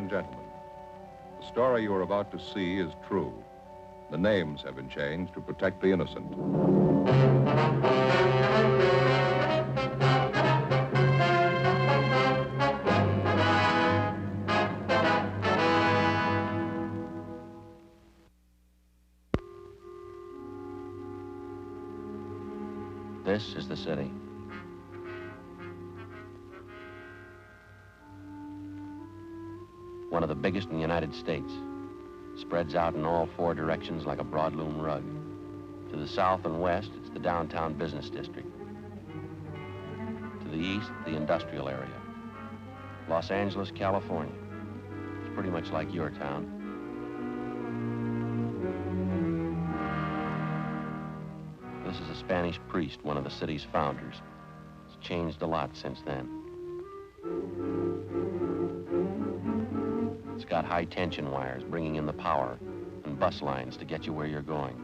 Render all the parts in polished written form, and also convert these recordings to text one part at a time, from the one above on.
and gentlemen, the story you are about to see is true. The names have been changed to protect the innocent. This is the city. One of the biggest in the United States. Spreads out in all four directions like a broadloom rug. To the south and west, it's the downtown business district. To the east, the industrial area. Los Angeles, California. It's pretty much like your town. This is a Spanish priest, one of the city's founders. It's changed a lot since then. It's got high-tension wires bringing in the power and bus lines to get you where you're going.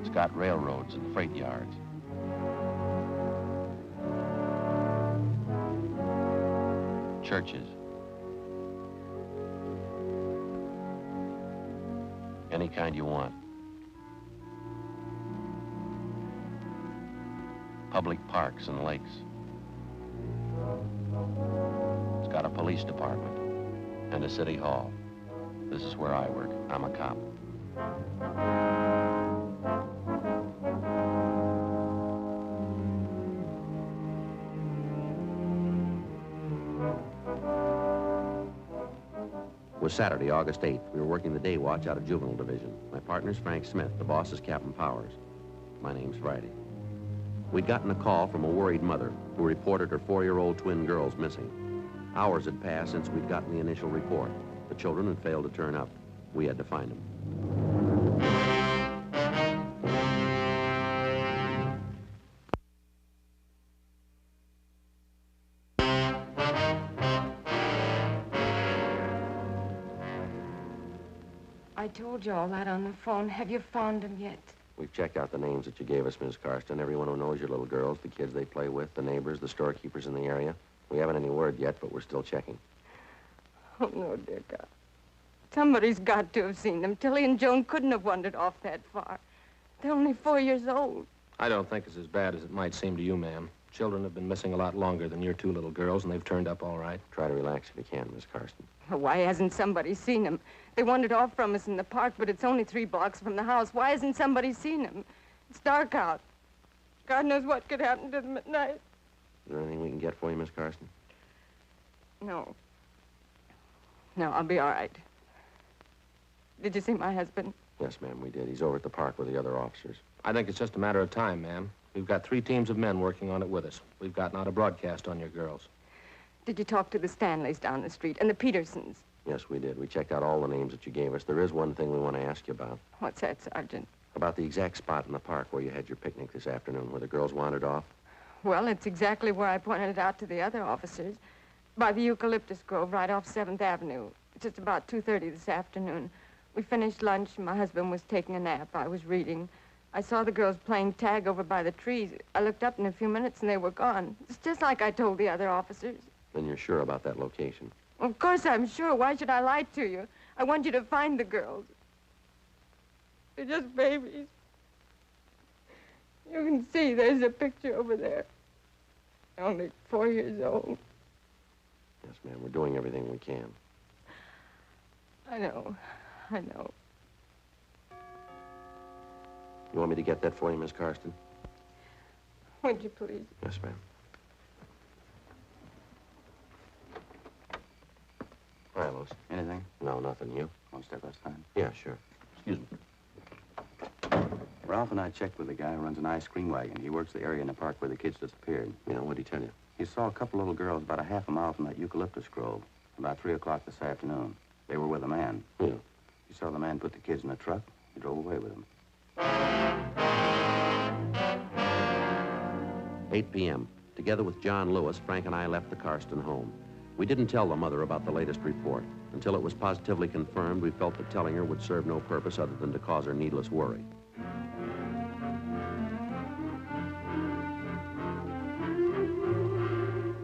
It's got railroads and freight yards. Churches. Any kind you want. Public parks and lakes. It's got a police department and a city hall. This is where I work. I'm a cop. It was Saturday, August 8th. We were working the day watch out of Juvenile Division. My partner's Frank Smith. The boss is Captain Powers. My name's Friday. We'd gotten a call from a worried mother who reported her 4-year-old twin girls missing. Hours had passed since we'd gotten the initial report. The children had failed to turn up. We had to find them. I told you all that on the phone. Have you found them yet? We've checked out the names that you gave us, Miss Karsten. Everyone who knows your little girls, the kids they play with, the neighbors, the storekeepers in the area. We haven't any word yet, but we're still checking. Oh, no, dear God. Somebody's got to have seen them. Tilly and Joan couldn't have wandered off that far. They're only 4 years old. I don't think it's as bad as it might seem to you, ma'am. Children have been missing a lot longer than your two little girls, and they've turned up all right. Try to relax if you can, Miss Karsten. Why hasn't somebody seen them? They wandered off from us in the park, but it's only 3 blocks from the house. Why hasn't somebody seen them? It's dark out. God knows what could happen to them at night. Is there anything we can get for you, Miss Karsten? No. No, I'll be all right. Did you see my husband? Yes, ma'am, we did. He's over at the park with the other officers. I think it's just a matter of time, ma'am. We've got 3 teams of men working on it with us. We've gotten out a broadcast on your girls. Did you talk to the Stanleys down the street and the Petersons? Yes, we did. We checked out all the names that you gave us. There is one thing we want to ask you about. What's that, Sergeant? About the exact spot in the park where you had your picnic this afternoon, where the girls wandered off. Well, it's exactly where I pointed it out to the other officers. By the eucalyptus grove right off 7th Avenue. Just about 2:30 this afternoon. We finished lunch, and my husband was taking a nap. I was reading. I saw the girls playing tag over by the trees. I looked up in a few minutes, and they were gone. It's just like I told the other officers. Then you're sure about that location? Of course I'm sure. Why should I lie to you? I want you to find the girls. They're just babies. You can see there's a picture over there. They're only 4 years old. Yes, ma'am. We're doing everything we can. I know. I know. You want me to get that for you, Miss Karsten? Would you please? Yes, ma'am. Hi, Los. Anything? No, nothing. You? One step at a time. Yeah, sure. Excuse me. Ralph and I checked with the guy who runs an ice cream wagon. He works the area in the park where the kids disappeared. Yeah, what'd he tell you? He saw a couple little girls about a half a mile from that eucalyptus grove, about 3 o'clock this afternoon. They were with a man. Yeah. He saw the man put the kids in a truck. He drove away with them. 8 p.m. Together with John Lewis, Frank and I left the Karsten home. We didn't tell the mother about the latest report. Until it was positively confirmed, we felt that telling her would serve no purpose other than to cause her needless worry.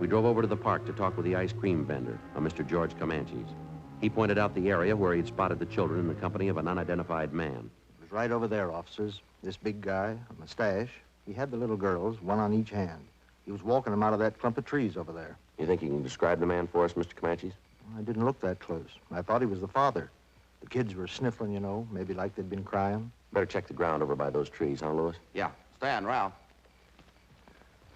We drove over to the park to talk with the ice cream vendor, a Mr. George Comanches. He pointed out the area where he'd spotted the children in the company of an unidentified man. It was right over there, officers. This big guy, a mustache, he had the little girls, one on each hand. He was walking them out of that clump of trees over there. You think you can describe the man for us, Mr. Comanches? I didn't look that close. I thought he was the father. The kids were sniffling, you know, maybe like they'd been crying. Better check the ground over by those trees, huh, Lewis? Yeah. Stan, Ralph.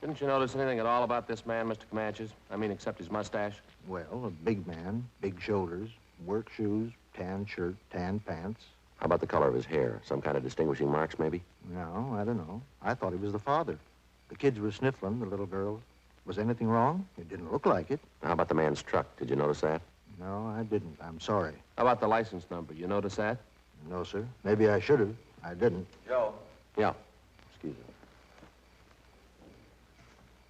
Didn't you notice anything at all about this man, Mr. Comanches? I mean, except his mustache? Well, a big man, big shoulders, work shoes, tan shirt, tan pants. How about the color of his hair? Some kind of distinguishing marks, maybe? No, I don't know. I thought he was the father. The kids were sniffling, the little girls. Was anything wrong? It didn't look like it. How about the man's truck? Did you notice that? No, I didn't. I'm sorry. How about the license number? You notice that? No, sir. Maybe I should have. I didn't. Joe. Yeah. Excuse me.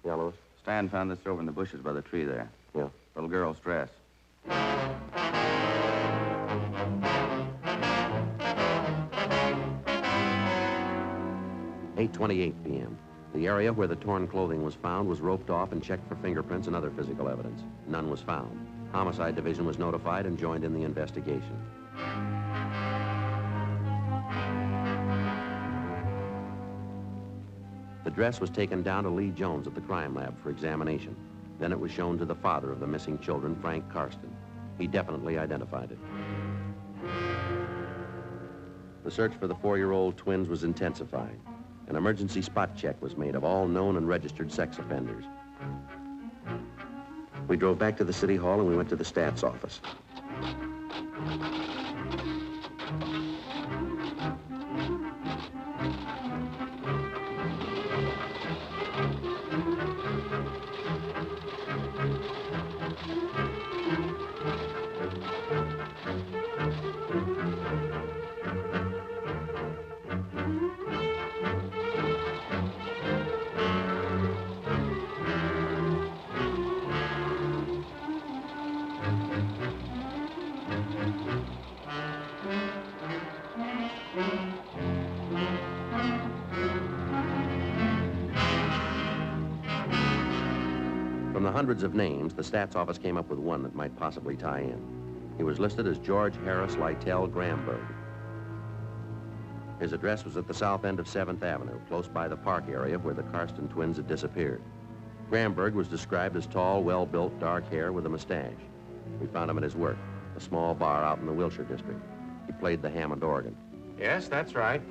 Yeah, Lewis? Stan found this over in the bushes by the tree there. Yeah. Little girl's dress. 8:28 p.m. The area where the torn clothing was found was roped off and checked for fingerprints and other physical evidence. None was found. Homicide Division was notified and joined in the investigation. The dress was taken down to Lee Jones at the crime lab for examination. Then it was shown to the father of the missing children, Frank Karsten. He definitely identified it. The search for the 4-year-old twins was intensified. An emergency spot check was made of all known and registered sex offenders. We drove back to the city hall and we went to the stats office. From the hundreds of names, the stats office came up with one that might possibly tie in. He was listed as George Harris Lytell Gramberg. His address was at the south end of 7th Avenue, close by the park area where the Karsten twins had disappeared. Gramberg was described as tall, well-built, dark hair with a mustache. We found him at his work, a small bar out in the Wilshire district. He played the Hammond organ. Yes, that's right.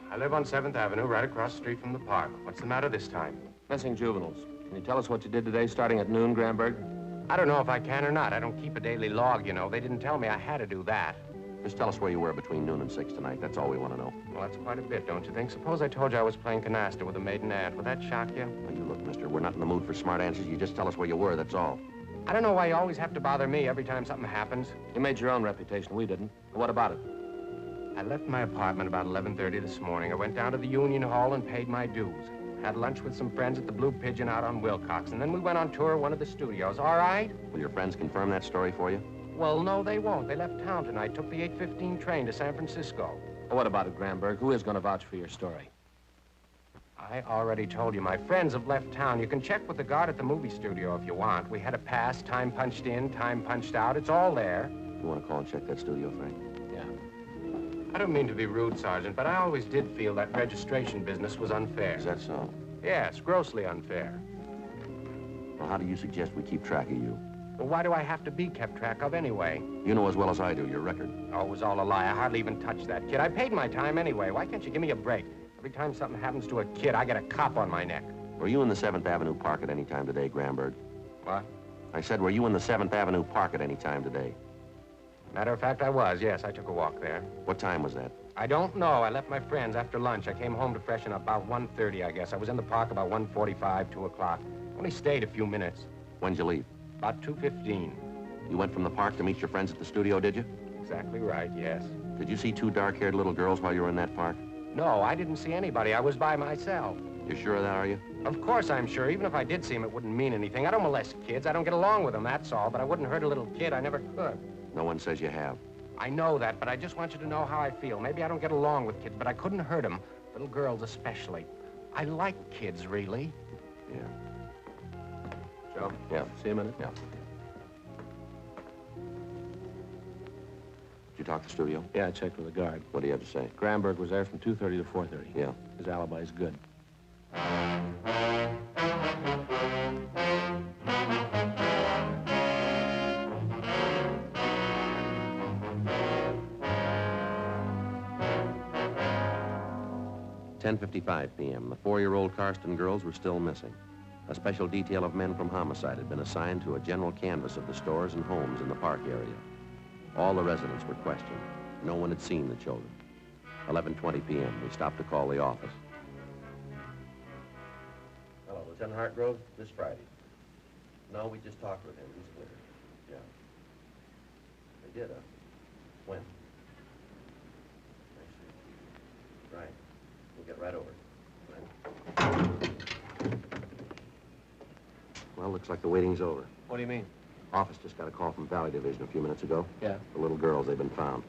I live on 7th Avenue, right across the street from the park. What's the matter this time? Missing juveniles. Can you tell us what you did today starting at noon, Gramberg? I don't know if I can or not. I don't keep a daily log, you know. They didn't tell me I had to do that. Just tell us where you were between noon and 6 tonight. That's all we want to know. Well, that's quite a bit, don't you think? Suppose I told you I was playing canasta with a maiden aunt. Would that shock you? Now, you look, mister, we're not in the mood for smart answers. You just tell us where you were, that's all. I don't know why you always have to bother me every time something happens. You made your own reputation. We didn't. What about it? I left my apartment about 11:30 this morning. I went down to the Union Hall and paid my dues. Had lunch with some friends at the Blue Pigeon out on Wilcox, and then we went on tour of one of the studios. All right? Will your friends confirm that story for you? Well, no, they won't. They left town tonight, took the 8:15 train to San Francisco. Well, what about it, Gramberg? Who is going to vouch for your story? I already told you. My friends have left town. You can check with the guard at the movie studio if you want. We had a pass, time punched in, time punched out. It's all there. You want to call and check that studio, Frank? Yeah. I don't mean to be rude, Sergeant, but I always did feel that registration business was unfair. Is that so? Yes, grossly unfair. Well, how do you suggest we keep track of you? Well, why do I have to be kept track of anyway? You know as well as I do your record. Oh, it was all a lie. I hardly even touched that kid. I paid my time anyway. Why can't you give me a break? Every time something happens to a kid, I get a cop on my neck. Were you in the 7th Avenue Park at any time today, Gramberg? What? I said, were you in the 7th Avenue Park at any time today? Matter of fact, I was. Yes, I took a walk there. What time was that? I don't know. I left my friends after lunch. I came home to freshen up about 1:30, I guess. I was in the park about 1:45, 2 o'clock. Only stayed a few minutes. When'd you leave? About 2:15. You went from the park to meet your friends at the studio, did you? Exactly right, yes. Did you see 2 dark-haired little girls while you were in that park? No, I didn't see anybody. I was by myself. You sure of that, are you? Of course I'm sure. Even if I did see him, it wouldn't mean anything. I don't molest kids. I don't get along with them, that's all. But I wouldn't hurt a little kid. I never could. No one says you have. I know that, but I just want you to know how I feel. Maybe I don't get along with kids, but I couldn't hurt them. Little girls especially. I like kids, really. Yeah. Joe? Yeah. See you in a minute. Yeah. Did you talk to the studio? Yeah, I checked with the guard. What do you have to say? Gramberg was there from 2:30 to 4:30. Yeah. His alibi's good. "10:55 p.m. The 4-year-old Karsten girls were still missing. A special detail of men from homicide had been assigned to a general canvass of the stores and homes in the park area. All the residents were questioned. No one had seen the children. 11:20 p.m. We stopped to call the office. Hello, Lieutenant Hartgrove. This Friday. No, we just talked with him. He's clear. Yeah. They did, when? I see. Right. We'll get right over it. Well, looks like the waiting's over. What do you mean? Office just got a call from Valley Division a few minutes ago. Yeah. The little girls, they've been found.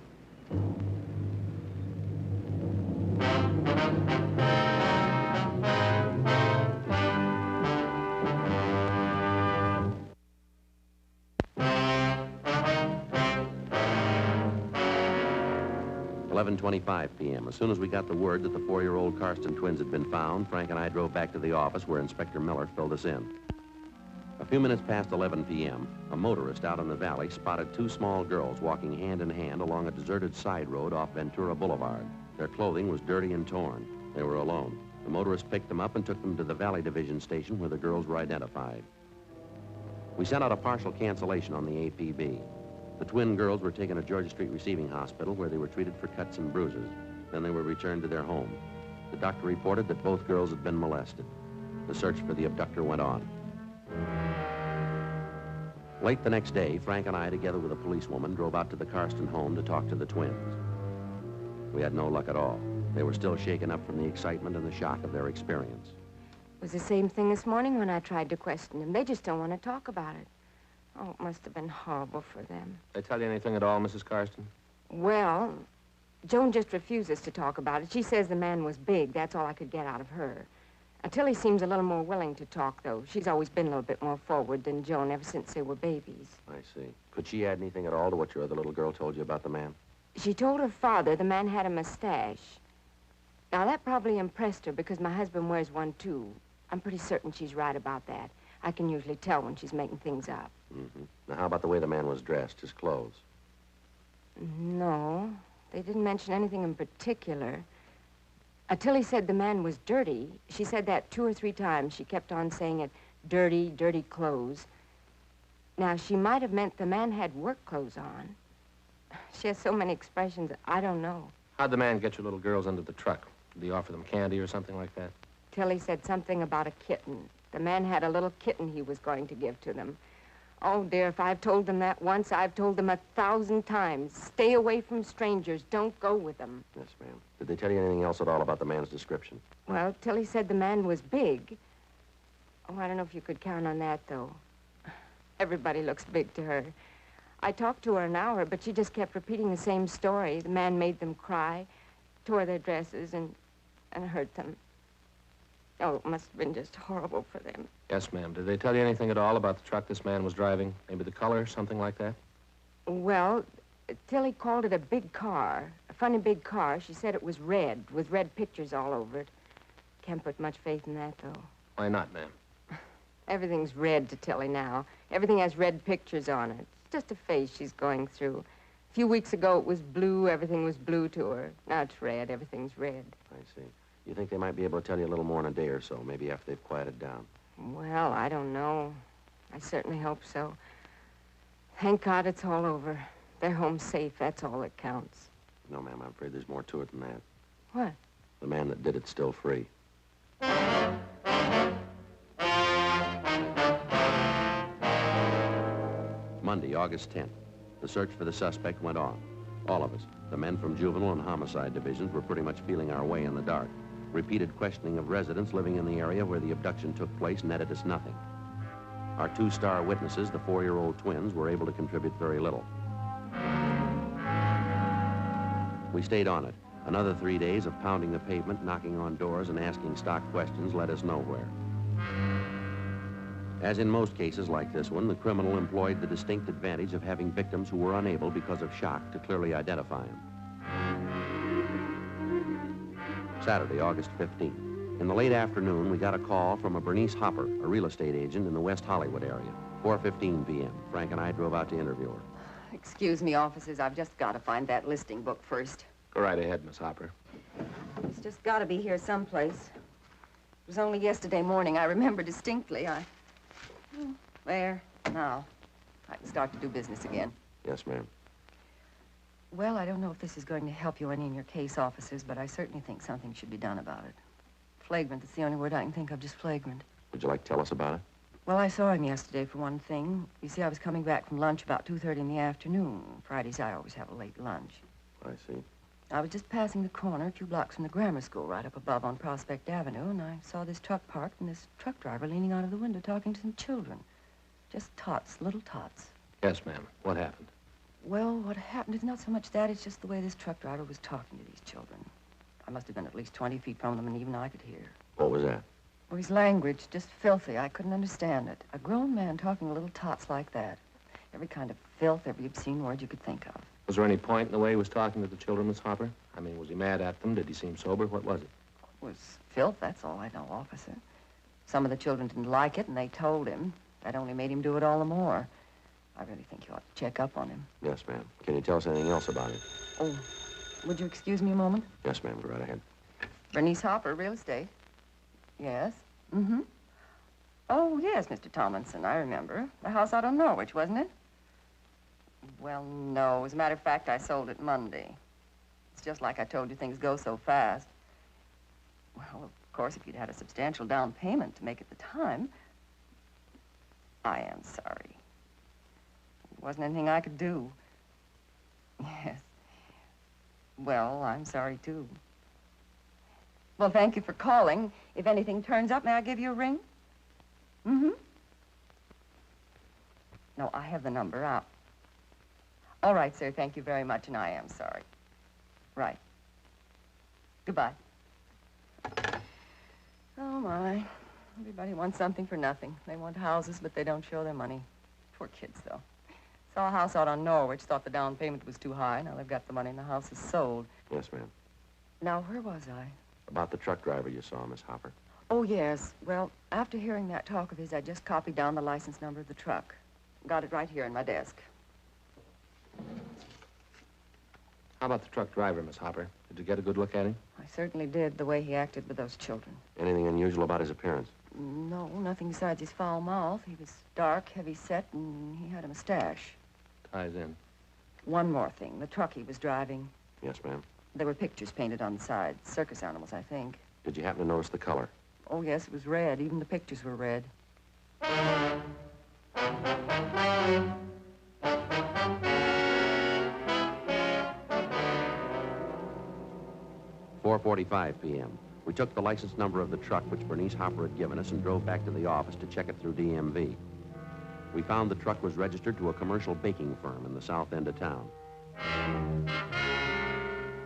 "11:25 p.m. As soon as we got the word that the 4-year-old Karsten twins had been found, Frank and I drove back to the office where Inspector Miller filled us in. A few minutes past 11 p.m., a motorist out in the valley spotted 2 small girls walking hand in hand along a deserted side road off Ventura Boulevard. Their clothing was dirty and torn. They were alone. The motorist picked them up and took them to the Valley Division station where the girls were identified. We sent out a partial cancellation on the APB. The twin girls were taken to Georgia Street Receiving Hospital where they were treated for cuts and bruises. Then they were returned to their home. The doctor reported that both girls had been molested. The search for the abductor went on. Late the next day, Frank and I, together with a policewoman, drove out to the Karsten home to talk to the twins. We had no luck at all. They were still shaken up from the excitement and the shock of their experience. It was the same thing this morning when I tried to question them. They just don't want to talk about it. Oh, it must have been horrible for them. They tell you anything at all, Mrs. Karsten? Well, Joan just refuses to talk about it. She says the man was big. That's all I could get out of her. Tilly seems a little more willing to talk, though. She's always been a little bit more forward than Joan ever since they were babies. I see. Could she add anything at all to what your other little girl told you about the man? She told her father the man had a mustache. Now, that probably impressed her because my husband wears one, too. I'm pretty certain she's right about that. I can usually tell when she's making things up. Mm-hmm. Now, how about the way the man was dressed, his clothes? No, they didn't mention anything in particular. Tilly said the man was dirty. She said that 2 or 3 times. She kept on saying it, dirty, dirty clothes. Now, she might have meant the man had work clothes on. She has so many expressions, I don't know. How'd the man get your little girls into the truck? Did he offer them candy or something like that? Tilly said something about a kitten. The man had a little kitten he was going to give to them. Oh, dear, if I've told them that once, I've told them 1,000 times. Stay away from strangers. Don't go with them. Yes, ma'am. Did they tell you anything else at all about the man's description? Well, Tilly said the man was big. Oh, I don't know if you could count on that, though. Everybody looks big to her. I talked to her an hour, but she just kept repeating the same story. The man made them cry, tore their dresses, and hurt them. Oh, it must have been just horrible for them. Yes, ma'am. Did they tell you anything at all about the truck this man was driving? Maybe the color, something like that? Well, Tilly called it a big car, a funny big car. She said it was red, with red pictures all over it. Can't put much faith in that, though. Why not, ma'am? Everything's red to Tilly now. Everything has red pictures on it. It's just a phase she's going through. A few weeks ago, it was blue. Everything was blue to her. Now it's red. Everything's red. I see. You think they might be able to tell you a little more in a day or so, maybe after they've quieted down? Well, I don't know. I certainly hope so. Thank God it's all over. They're home safe. That's all that counts. No, ma'am, I'm afraid there's more to it than that. What? The man that did it's still free. Monday, August 10th. The search for the suspect went on. All of us, the men from juvenile and homicide divisions, were pretty much feeling our way in the dark. Repeated questioning of residents living in the area where the abduction took place netted us nothing. Our 2 star witnesses, the 4-year-old twins, were able to contribute very little. We stayed on it. Another 3 days of pounding the pavement, knocking on doors, and asking stock questions led us nowhere. As in most cases like this one, the criminal employed the distinct advantage of having victims who were unable, because of shock, to clearly identify him. Saturday, August 15th. In the late afternoon, we got a call from a Bernice Hopper, a real estate agent in the West Hollywood area. 4:15 p.m. Frank and I drove out to interview her. Excuse me, officers. I've just got to find that listing book first. Go right ahead, Miss Hopper. It's just got to be here someplace. It was only yesterday morning. I remember distinctly. There. Now, I can start to do business again. Yes, ma'am. Well, I don't know if this is going to help you any in your case, officers, but I certainly think something should be done about it. Flagrant, that's the only word I can think of, just flagrant. Would you like to tell us about it? Well, I saw him yesterday, for one thing. You see, I was coming back from lunch about 2:30 in the afternoon. Fridays, I always have a late lunch. I see. I was just passing the corner a few blocks from the grammar school right up above on Prospect Avenue, and I saw this truck parked and this truck driver leaning out of the window talking to some children. Just tots, little tots. Yes, ma'am. What happened? Well, what happened is not so much that, it's just the way this truck driver was talking to these children. I must have been at least 20 feet from them, and even I could hear. What was that? Well, his language, just filthy. I couldn't understand it. A grown man talking to little tots like that. Every kind of filth, every obscene word you could think of. Was there any point in the way he was talking to the children, Miss Hopper? I mean, was he mad at them? Did he seem sober? What was it? It was filth, that's all I know, officer. Some of the children didn't like it, and they told him. That only made him do it all the more. I really think you ought to check up on him. Yes, ma'am. Can you tell us anything else about him? Oh, would you excuse me a moment? Yes, ma'am. Go right ahead. Bernice Hopper, real estate. Yes. Mm-hmm. Oh, yes, Mr. Tomlinson, I remember. The house out on Norwich, wasn't it? Well, no. As a matter of fact, I sold it Monday. It's just like I told you, things go so fast. Well, of course, if you'd had a substantial down payment to make at the time, I am sorry. There wasn't anything I could do. Yes. Well, I'm sorry, too. Well, thank you for calling. If anything turns up, may I give you a ring? Mm-hmm. No, I have the number out. All right, sir. Thank you very much, and I am sorry. Right. Goodbye. Oh, my. Everybody wants something for nothing. They want houses, but they don't show their money. Poor kids, though. Saw a house out on Norwich, thought the down payment was too high. Now they've got the money and the house is sold. Yes, ma'am. Now, where was I? About the truck driver you saw, Miss Hopper. Oh, yes. Well, after hearing that talk of his, I just copied down the license number of the truck. Got it right here in my desk. How about the truck driver, Miss Hopper? Did you get a good look at him? I certainly did, the way he acted with those children. Anything unusual about his appearance? No, nothing besides his foul mouth. He was dark, heavy-set, and he had a mustache. Ties in. One more thing. The truck he was driving. Yes, ma'am. There were pictures painted on the sides. Circus animals, I think. Did you happen to notice the color? Oh, yes, it was red. Even the pictures were red. 4:45 p.m. We took the license number of the truck which Bernice Hopper had given us and drove back to the office to check it through DMV. We found the truck was registered to a commercial baking firm in the south end of town.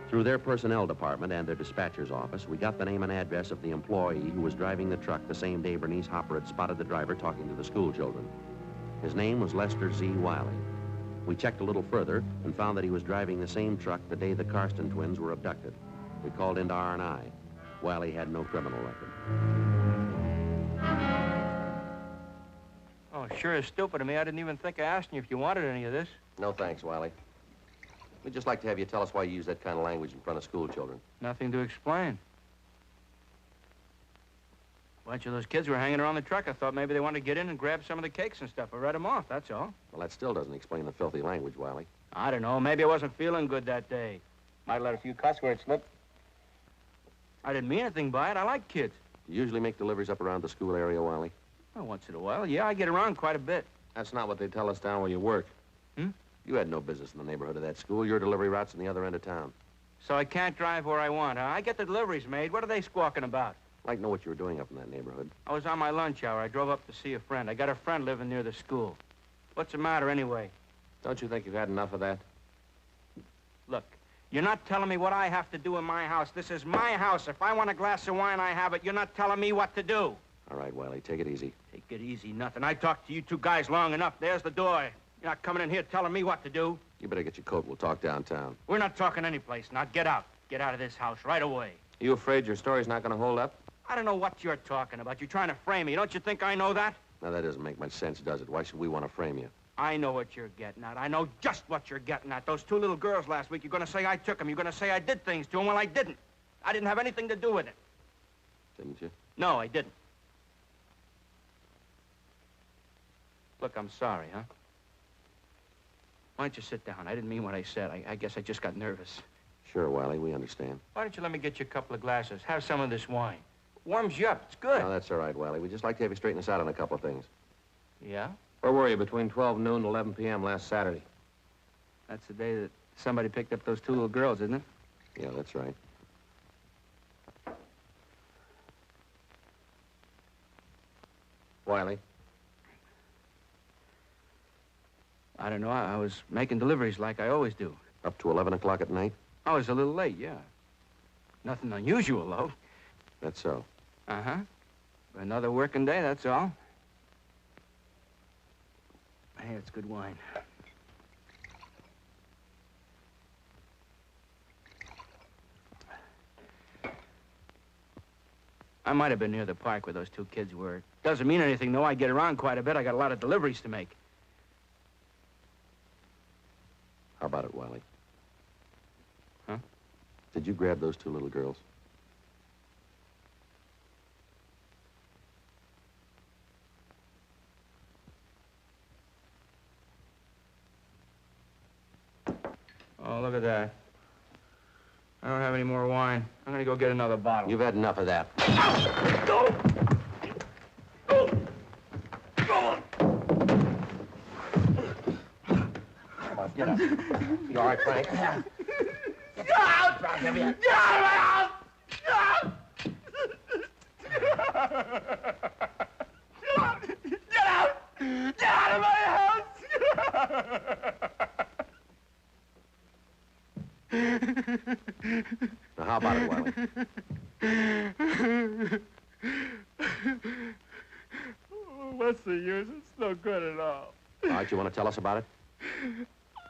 Through their personnel department and their dispatcher's office, we got the name and address of the employee who was driving the truck the same day Bernice Hopper had spotted the driver talking to the school children. His name was Lester Z. Wiley. We checked a little further and found that he was driving the same truck the day the Karsten twins were abducted. We called into R&I. Wiley had no criminal record. Oh, sure is stupid of me. I didn't even think of asking you if you wanted any of this. No thanks, Wiley. We'd just like to have you tell us why you use that kind of language in front of school children. Nothing to explain. A bunch of those kids were hanging around the truck. I thought maybe they wanted to get in and grab some of the cakes and stuff. I read them off, that's all. Well, that still doesn't explain the filthy language, Wiley. I don't know. Maybe I wasn't feeling good that day. Might let a few cuss words slip. I didn't mean anything by it. I like kids. Do you usually make deliveries up around the school area, Wiley? Well, once in a while, yeah, I get around quite a bit. That's not what they tell us down where you work. You had no business in the neighborhood of that school. Your delivery route's in the other end of town. So I can't drive where I want, huh? I get the deliveries made. What are they squawking about? I'd like to know what you were doing up in that neighborhood. I was on my lunch hour. I drove up to see a friend. I got a friend living near the school. What's the matter anyway? Don't you think you've had enough of that? Look, you're not telling me what I have to do in my house. This is my house. If I want a glass of wine, I have it. You're not telling me what to do. All right, Wiley, take it easy. Take it easy, nothing. I talked to you two guys long enough. There's the door. You're not coming in here telling me what to do. You better get your coat. We'll talk downtown. We're not talking anyplace. Now get out. Get out of this house right away. You afraid your story's not going to hold up? I don't know what you're talking about. You're trying to frame me. Don't you think I know that? Now, that doesn't make much sense, does it? Why should we want to frame you? I know what you're getting at. I know just what you're getting at. Those two little girls last week, you're going to say I took them. You're going to say I did things to them. Well, I didn't. I didn't have anything to do with it. Didn't you? No, I didn't. Look, I'm sorry, huh? Why don't you sit down? I didn't mean what I said. I guess I just got nervous. Sure, Wiley, we understand. Why don't you let me get you a couple of glasses? Have some of this wine. Warms you up. It's good. No, that's all right, Wiley. We'd just like to have you straighten us out on a couple of things. Yeah? Where were you between 12 noon and 11 p.m. last Saturday? That's the day that somebody picked up those two little girls, isn't it? Yeah, that's right. Wiley? I don't know. I was making deliveries like I always do. Up to 11 o'clock at night? I was a little late, yeah. Nothing unusual, though. That's so. Uh-huh. Another working day, that's all. Hey, it's good wine. I might have been near the park where those two kids were. Doesn't mean anything, though. I get around quite a bit. I got a lot of deliveries to make. How about it, Wiley? Huh? Did you grab those two little girls? Oh, look at that. I don't have any more wine. I'm gonna go get another bottle. You've had enough of that. Go! Go! Come on, get up. You all right, Frank? Get out! Get out of my house! Get out! Get out! Get out of my house! Now, how about it, Wiley? What's the use? It's no good at all. All right, you want to tell us about it?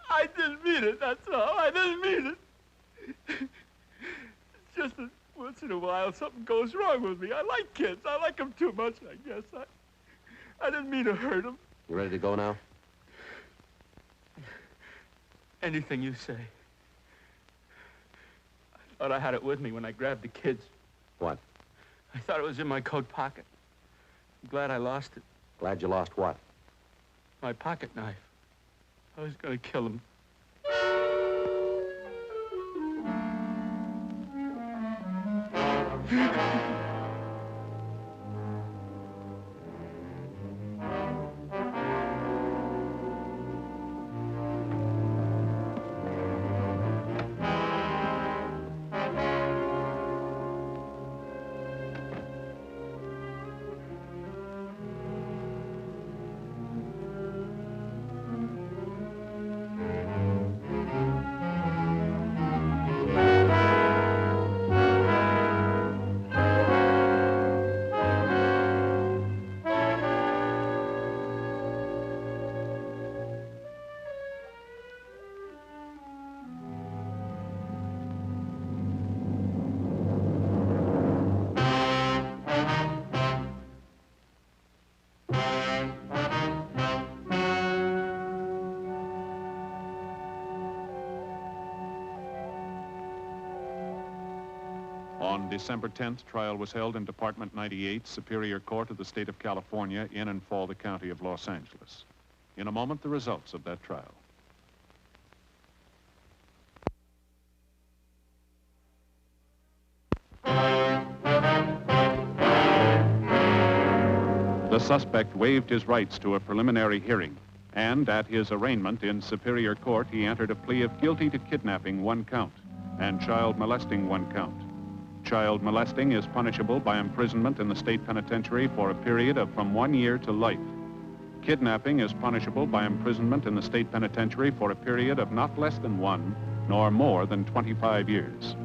I didn't mean it, that's all. I didn't mean it. It's just that once in a while something goes wrong with me. I like kids. I like them too much, I guess. I didn't mean to hurt them. You ready to go now? Anything you say. I thought I had it with me when I grabbed the kids. What? I thought it was in my coat pocket. I'm glad I lost it. Glad you lost what? My pocket knife. I was gonna kill him. On December 10th, trial was held in Department 98, Superior Court of the State of California, in and for the County of Los Angeles. In a moment, the results of that trial. The suspect waived his rights to a preliminary hearing, and at his arraignment in Superior Court, he entered a plea of guilty to kidnapping 1 count and child molesting 1 count. Child molesting is punishable by imprisonment in the state penitentiary for a period of from 1 year to life. Kidnapping is punishable by imprisonment in the state penitentiary for a period of not less than 1 nor more than 25 years.